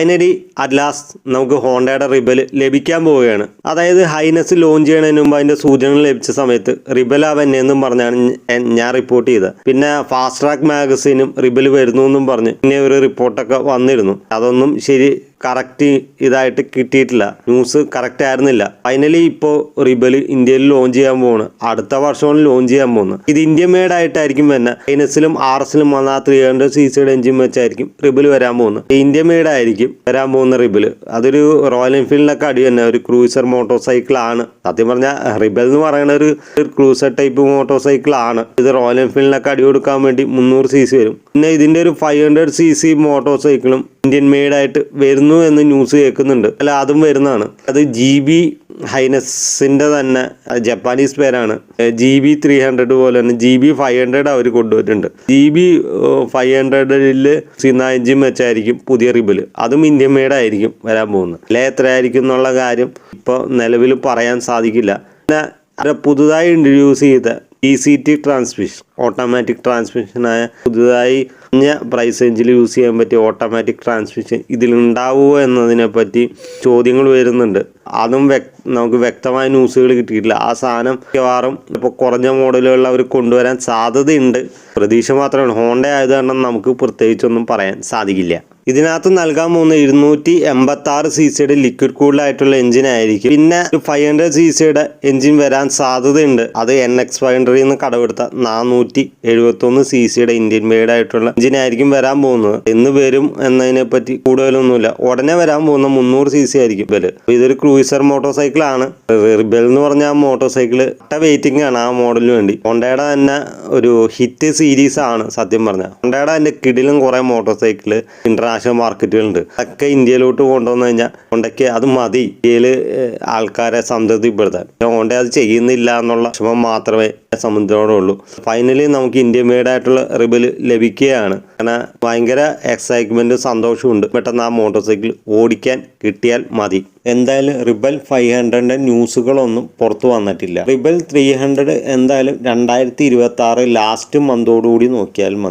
Finally at last നമുക്ക് ഹോണ്ടയുടെ rebel ലഭിക്കാൻ പോവുകയാണ്. അതായത് ഹൈനസ് ലോഞ്ച് ചെയ്യണതിന് മുമ്പ് അതിന്റെ സൂചനകൾ ലഭിച്ച സമയത്ത് റിബൽ എന്നും പറഞ്ഞാണ് ഞാൻ റിപ്പോർട്ട് ചെയ്തത്. പിന്നെ ഫാസ്റ്റ് ട്രാക്ക് മാഗസീനും റിബൽ വരുന്നു എന്നും പറഞ്ഞ് പിന്നെ ഒരു റിപ്പോർട്ടൊക്കെ വന്നിരുന്നു. അതൊന്നും ശരി കറക്റ്റ് ഇതായിട്ട് കിട്ടിയിട്ടില്ല. ന്യൂസ് കറക്റ്റ് ആയിരുന്നില്ല. ഫൈനലി ഇപ്പോൾ റിബൽ ഇന്ത്യയിൽ ലോഞ്ച് ചെയ്യാൻ പോകുന്നു. അടുത്ത വർഷമാണ് ലോഞ്ച് ചെയ്യാൻ പോകുന്നത്. ഇത് ഇന്ത്യൻ മെയ്ഡ് ആയിട്ടായിരിക്കും തന്നെ. ഹൈനസിലും RSലും വന്ന 300cc എഞ്ചിൻ വെച്ചായിരിക്കും റിബൽ വരാൻ പോകുന്നത്. ഇന്ത്യൻ മെയ്ഡ് ആയിരിക്കും വരാൻ പോകുന്ന റിബൽ. അതൊരു റോയൽ എൻഫീൽഡിനൊക്കെ അടി തന്നെ, ഒരു ക്രൂസർ മോട്ടോർ സൈക്കിൾ ആണ്. സത്യം പറഞ്ഞാൽ റിബൽ എന്ന് പറയുന്ന ഒരു ക്രൂസർ ടൈപ്പ് മോട്ടോർ സൈക്കിൾ ആണ്. ഇത് റോയൽ എൻഫീൽഡിനൊക്കെ അടി കൊടുക്കാൻ വേണ്ടി 300cc വരും. പിന്നെ ഇതിന്റെ ഒരു 500cc മോട്ടോർ സൈക്കിളും ഇന്ത്യൻ മെയ്ഡ് ആയിട്ട് വരുന്നു എന്ന് ന്യൂസ് കേൾക്കുന്നുണ്ട്. അല്ല, അതും വരുന്നതാണ്. അത് GB ഹൈനസിന്റെ തന്നെ ജപ്പാനീസ് പേരാണ്. GB 300 പോലെ തന്നെ GB 500 അവർ കൊണ്ടുവരുന്നുണ്ട്. GB 500 എഞ്ചിൻ വെച്ചായിരിക്കും പുതിയ റിബൽ. അതും ഇന്ത്യൻ മെയ്ഡ് ആയിരിക്കും വരാൻ പോകുന്നത്. അല്ലെ എത്രയായിരിക്കും എന്നുള്ള കാര്യം ഇപ്പോൾ നിലവിൽ പറയാൻ സാധിക്കില്ല. പിന്നെ പുതുതായി ഇൻട്രൊഡ്യൂസ് ചെയ്ത ECT ട്രാൻസ്മിഷൻ, ഓട്ടോമാറ്റിക് ട്രാൻസ്മിഷനായ പുതുതായി പ്രൈസ് റേഞ്ചിൽ യൂസ് ചെയ്യാൻ പറ്റിയ ഓട്ടോമാറ്റിക് ട്രാൻസ്മിഷൻ ഇതിലുണ്ടാവുമോ എന്നതിനെ പറ്റി ചോദ്യങ്ങൾ വരുന്നുണ്ട്. അതും നമുക്ക് വ്യക്തമായ ന്യൂസുകൾ കിട്ടിയിട്ടില്ല. ആ സാധനം മിക്കവാറും ഇപ്പോൾ കുറഞ്ഞ മോഡലുകളിൽ അവർ കൊണ്ടുവരാൻ സാധ്യതയുണ്ട്. പ്രതീക്ഷ മാത്രമാണ്. ഹോണ്ട ആയത് കാരണം നമുക്ക് പ്രത്യേകിച്ചൊന്നും പറയാൻ സാധിക്കില്ല. ഇതിനകത്ത് നൽകാൻ പോകുന്ന 286cc ലിക്വിഡ് കൂൾഡായിട്ടുള്ള എഞ്ചിൻ ആയിരിക്കും. പിന്നെ 500cc എഞ്ചിൻ വരാൻ സാധ്യതയുണ്ട്. അത് NX500 നിന്ന് കടമെടുത്ത 471cc ഇന്ത്യൻ മെയ്ഡ് ആയിട്ടുള്ള എഞ്ചിൻ ആയിരിക്കും വരാൻ പോകുന്നത്. എന്ന് വരും എന്നതിനെ പറ്റി കൂടുതലൊന്നുമില്ല. ഉടനെ വരാൻ പോകുന്ന 300cc ആയിരിക്കും റിബൽ. ഇതൊരു ക്രൂസർ മോട്ടോർ സൈക്കിൾ ആണ്. റിബൽ എന്ന് പറഞ്ഞ ആ മോട്ടോർ സൈക്കിൾ വെയിറ്റിംഗ് ആണ് ആ മോഡലിന് വേണ്ടി. ഹോണ്ടയുടെ തന്നെ ഒരു ഹിറ്റ് സീരീസ് ആണ് സത്യം പറഞ്ഞാൽ. ഹോണ്ടയുടെ അതിന്റെ കിടിലും കുറെ മോട്ടോർ സൈക്കിൾ ഇന്റർനാഷണൽ മാർക്കറ്റുകളുണ്ട്. അതൊക്കെ ഇന്ത്യയിലോട്ട് കൊണ്ടുവന്നു കഴിഞ്ഞാൽ ഹോണ്ടയ്ക്ക് അത് മതി ഇന്ത്യയിൽ ആൾക്കാരെ സംതൃപ്തിപ്പെടുത്താൻ. ഹോണ്ട അത് ചെയ്യുന്നില്ല എന്നുള്ള വിഷമം മാത്രമേ സംബന്ധിച്ചോടുള്ളൂ. ഫൈനലി നമുക്ക് ഇന്ത്യൻ മെയ്ഡ് ആയിട്ടുള്ള റിബൽ ലഭിക്കുകയാണ്. കാരണം ഭയങ്കര എക്സൈറ്റ്മെന്റും സന്തോഷവും ഉണ്ട്. പെട്ടെന്ന് ആ മോട്ടോർ സൈക്കിൾ ഓടിക്കാൻ കിട്ടിയാൽ മതി. എന്തായാലും റിബൽ 500 ന്യൂസുകളൊന്നും പുറത്തു വന്നിട്ടില്ല. റിബൽ 300 എന്തായാലും 2026 ലാസ്റ്റ് മന്തോടുകൂടി നോക്കിയാൽ മതി.